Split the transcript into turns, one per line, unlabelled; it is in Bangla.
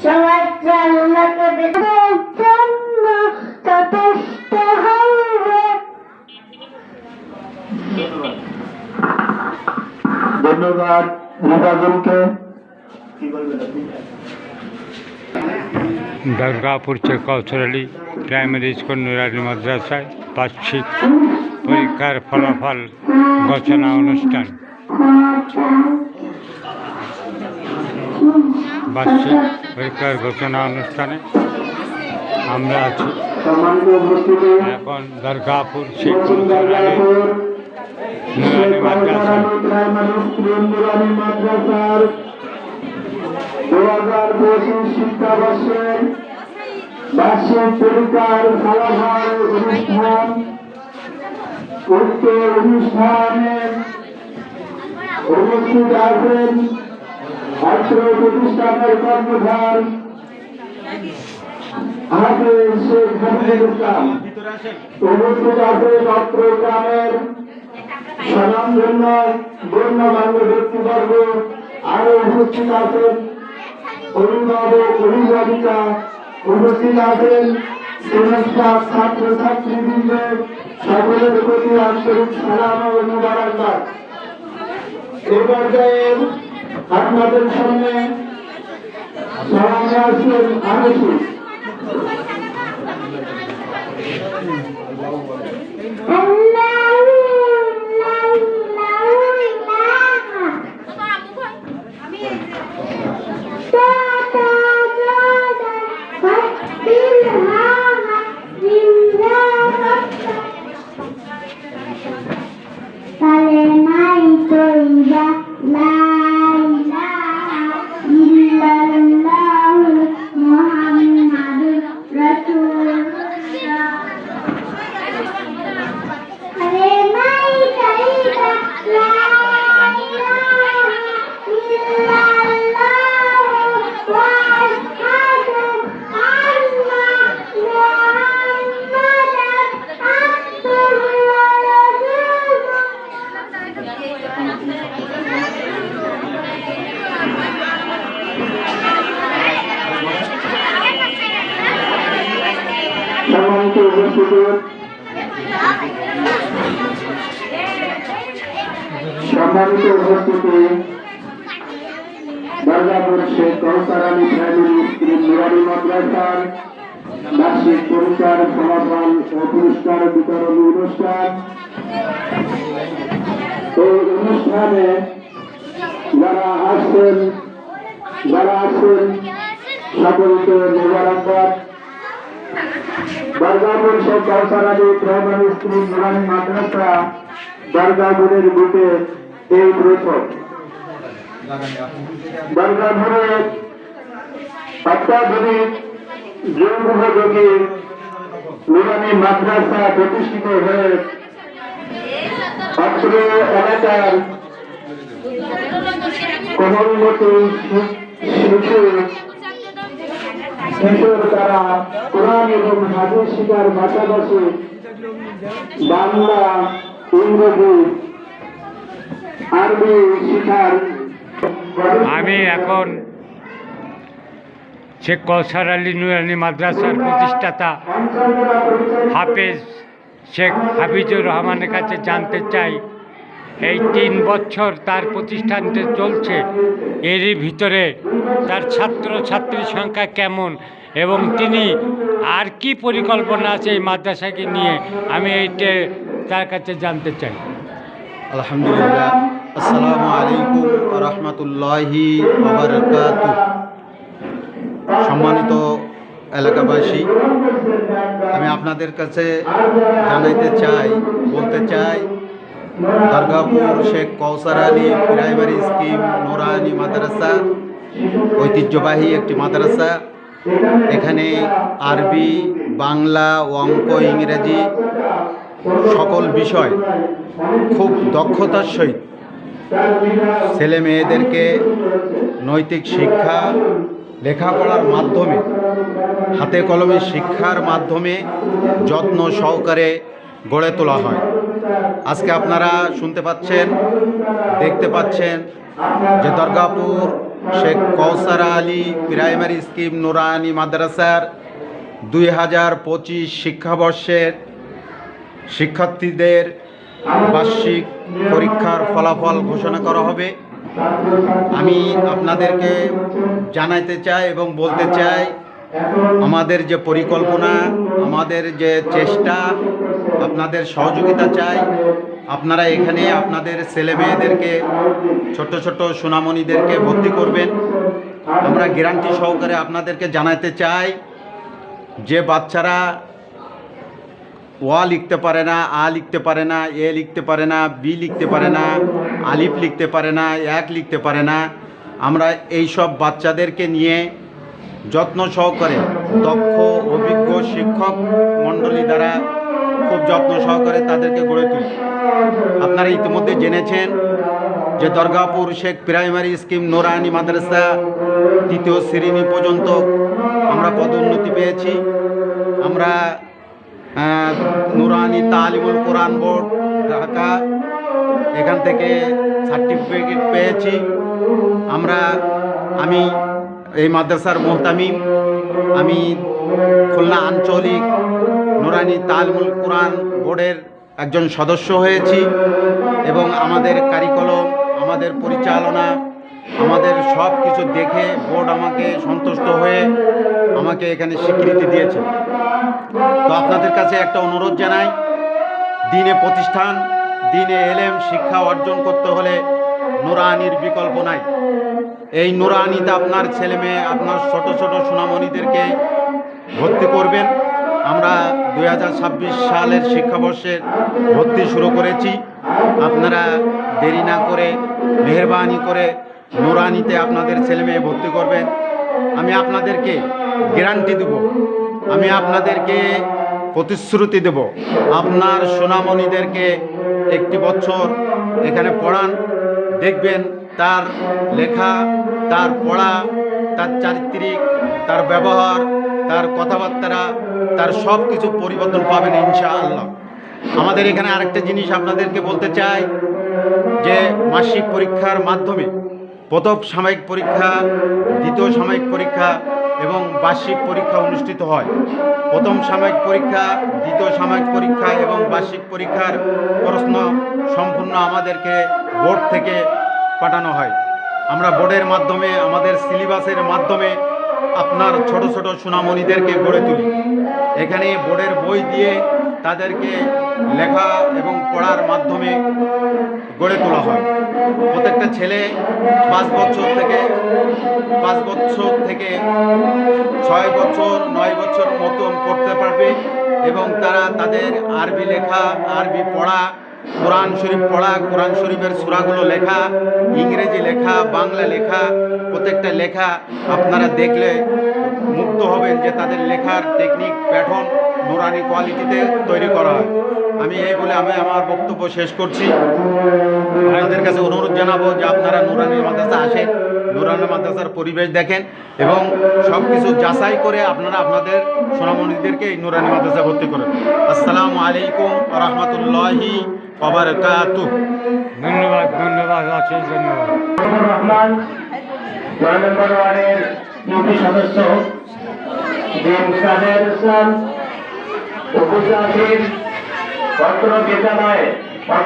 সমাজকে আল্লাহকে বেঁধে জন্য যথেষ্ট হবে।
ধন্যবাদ রিফাজুলকে।
দুর্গাপুর শেখ কৌশর আলী প্রাইমারি স্কুল নুরানি মাদ্রাসায় বার্ষিক পরীক্ষার ফলাফল ঘোষণা অনুষ্ঠান। বার্ষিক পরীক্ষার ঘোষণা অনুষ্ঠানে আমরা আছি এখন দুর্গাপুর শেখ কৌশর আলী নুরানি মাদ্রাসায়।
2025 শিক্ষাবর্ষের বার্ষিক পরীক্ষার ফলাফল অনুষ্ঠান। উক্ত অনুষ্ঠানে উপস্থিত আছেন অত্র প্রতিষ্ঠানের কর্ণধার হাফেজ শেখ হাফিজুল ইসলাম। উপস্থিত আছেন অত্র গ্রামের স্বনামধন্য গণ্যমান্য ব্যক্তিবর্গ। আরো উপস্থিত আছেন অভিভাবক অভিভাবিকা, উপস্থিত আছেন সমস্ত ছাত্র ছাত্রীবৃন্দ, সকলের প্রতি আন্তরিক সালাম ও মোবারকবাদ। এই পর্যায়ে আপনাদের সামনে সামনে আসছেন আনিসুল। সম্মানিত উপস্থিতি, দুর্গাপুর শেখ কৌশর আলী প্রাইমারি স্কুল নুরানি মাদ্রাসার বার্ষিক পরীক্ষার ফলাফল ও পুরস্কার বিতরণ অনুষ্ঠান। এই অনুষ্ঠানে যারা আছেন সকলকে মোবারকবাদ। দুর্গাপুর শেখ কৌশর আলী প্রাইমারি স্কুল নুরানি মাদ্রাসা দুর্গাপুরের বুকে এই প্রথম। দুর্গাপুরে অত্যাধুনিক যুগোপযোগী নুরানি মাদ্রাসা প্রতিষ্ঠিত হয়ে অত্র এলাকার কোমলমতি শিশুর দ্বারা কোরআন এবং হাদিস শিক্ষার পাশাপাশি বাংলা, ইংরেজি, আরবি শিক্ষার।
আমি এখন শেখ কৌশর আলী নুরানি মাদ্রাসার প্রতিষ্ঠাতা হাফেজ শেখ হাফিজুর রহমানের কাছে জানতে চাই, এই 3 বছর তার প্রতিষ্ঠানটি চলছে, এরই ভিতরে তার ছাত্র ছাত্রীর সংখ্যা কেমন এবং তিনি আর কি পরিকল্পনা আছে এই মাদ্রাসাকে নিয়ে, আমি এইটা তার কাছে জানতে চাই।
আলহামদুলিল্লাহ, আসসালামু আলাইকুম ওয়া রাহমাতুল্লাহি ওয়া বারাকাতুহু। সম্মানিত এলাকাবাসী, আমি আপনাদের কাছে বলতে চাই দুর্গাপুর শেখ কৌশর আলী প্রাইমারি স্কুল নুরানি মাদ্রাসা ঐতিহ্যবাহী একটি মাদ্রাসা। এখানে আরবি, বাংলা, অঙ্ক, ইংরেজি সকল বিষয় খুব দক্ষতার সহিত ছেলে মেয়েদেরকে নৈতিক শিক্ষা, লেখাপড়ার মাধ্যমে, হাতে কলমে শিক্ষার মাধ্যমে যত্ন সহকারে গড়ে তোলা হয়। আজকে আপনারা শুনতে পাচ্ছেন, দেখতে পাচ্ছেন যে দুর্গাপুর শেখ কৌসার আলী প্রাইমারি স্কিম নুরানি মাদ্রাসার 2025 শিক্ষাবর্ষের শিক্ষার্থীদের বার্ষিক পরীক্ষার ফলাফল ঘোষণা করা হবে। আমি আপনাদেরকে জানাতে চাই এবং বলতে চাই, আমাদের যে পরিকল্পনা, আমাদের যে চেষ্টা, আপনাদের সহযোগিতা চাই। আপনারা এখানে আপনাদের ছেলে মেয়েদেরকে, ছোট ছোট সোনামণিদেরকে ভর্তি করবেন। আমরা গ্যারান্টি সহকারে আপনাদেরকে জানাতে চাই যে বাচ্চারা ওয়া লিখতে পারে না, আ লিখতে পারে না, এ লিখতে পারে না, বি লিখতে পারে না, আলিফ লিখতে পারে না, এক লিখতে পারে না, আমরা এই সব বাচ্চাদেরকে নিয়ে যত্ন সহকারে দক্ষ অভিজ্ঞ শিক্ষক মণ্ডলী দ্বারা খুব যত্ন সহকারে তাদেরকে গড়ে তুলি। আপনারা ইতিমধ্যে জেনেছেন যে দরগাপুর শেখ প্রাইমারি স্কিম নুরানি মাদ্রাসা 3য় শ্রেণী পর্যন্ত আমরা পদোন্নতি পেয়েছি। আমরা নুরানি তালিমুল কোরআন বোর্ড ঢাকা, এখান থেকে সার্টিফিকেট পেয়েছি। আমি এই মাদ্রাসার মোহতামিম, আমি খুলনা আঞ্চলিক নুরানি তালিমুল কোরআন বোর্ডের একজন সদস্য হয়েছি এবং আমাদের কারিকুলাম, আমাদের পরিচালনা, আমাদের সব কিছু দেখে বোর্ড আমাকে সন্তুষ্ট হয়ে আমাকে এখানে স্বীকৃতি দিয়েছে। তো আপনাদের কাছে একটা অনুরোধ জানাই, দ্বীনে প্রতিষ্ঠান, দ্বীনে এলেম শিক্ষা অর্জন করতে হলে নুরানির বিকল্প নাই। এই নুরানিতে আপনার ছেলে মেয়ে, আপনার ছোট ছোট সোনামণিদেরকে ভর্তি করবেন। আমরা 2026 সালের শিক্ষাবর্ষের ভর্তি শুরু করেছি। আপনারা দেরি না করে, মেহেরবানি করে নুরানিতে আপনাদের ছেলে মেয়ে ভর্তি করবেন। আমি আপনাদেরকে গ্যারান্টি দেব, আমি আপনাদেরকে প্রতিশ্রুতি দেব, আপনার সোনামণিদেরকে 1 বছর এখানে পড়ান, দেখবেন তার লেখা, তার পড়া, তার চারিত্রিক, তার ব্যবহার, তার কথাবার্তা, তার সব কিছু পরিবর্তন পাবেন ইনশাআল্লাহ। আমাদের এখানে আরেকটা জিনিস আপনাদেরকে বলতে চাই যে মাসিক পরীক্ষার মাধ্যমে প্রথম সাময়িক পরীক্ষা, দ্বিতীয় সাময়িক পরীক্ষা এবং বার্ষিক পরীক্ষা অনুষ্ঠিত হয়। প্রথম সাময়িক পরীক্ষা, দ্বিতীয় সাময়িক পরীক্ষা এবং বার্ষিক পরীক্ষার প্রশ্ন সম্পূর্ণ আমাদেরকে বোর্ড থেকে পাঠানো হয়। আমরা বোর্ডের মাধ্যমে, আমাদের সিলেবাসের মাধ্যমে আপনার ছোট ছোট সোনামণিদেরকে গড়ে তুলি। এখানে বোর্ডের বই দিয়ে তাদেরকে লেখা এবং পড়ার মাধ্যমে গড়ে তোলা হয়। প্রত্যেকটা ছেলে 5 বছর থেকে 6 বছর 9 বছর মতন পড়তে পারবে এবং তারা তাদের আরবি লেখা, আরবি পড়া, কোরআন শরীফ পড়া, কোরআন শরীফের সূরাগুলো লেখা, ইংরেজি লেখা, বাংলা লেখা, প্রত্যেকটা লেখা আপনারা দেখলে মুগ্ধ হবেন যে তাদের লেখার টেকনিক, প্যাটার্ন নুরানি কোয়ালিটিতে তৈরি করা হয়। আমি এই বলে আমার বক্তব্য শেষ করছি। আপনাদের কাছে অনুরোধ জানাবো যে আপনারা নুরানি মাদ্রাসা আসেন, নুরানি মাদ্রাসার পরিবেশ দেখেন এবং সব কিছু যাচাই করে আপনারা আপনাদের সোনামণিদেরকে এই নুরানি মাদ্রাসা ভর্তি করেন। আসসালামু আলাইকুম ওয়া রাহমাতুল্লাহি ওয়া বারাকাতুহু।
ধন্যবাদ, ধন্যবাদ, অশেষ ধন্যবাদ।
রহমান 9 নম্বর ওয়ার্ডের ইউপি সদস্য বিন সাহের ইসলাম উপজাতির পত্র বিদ্যালয়ে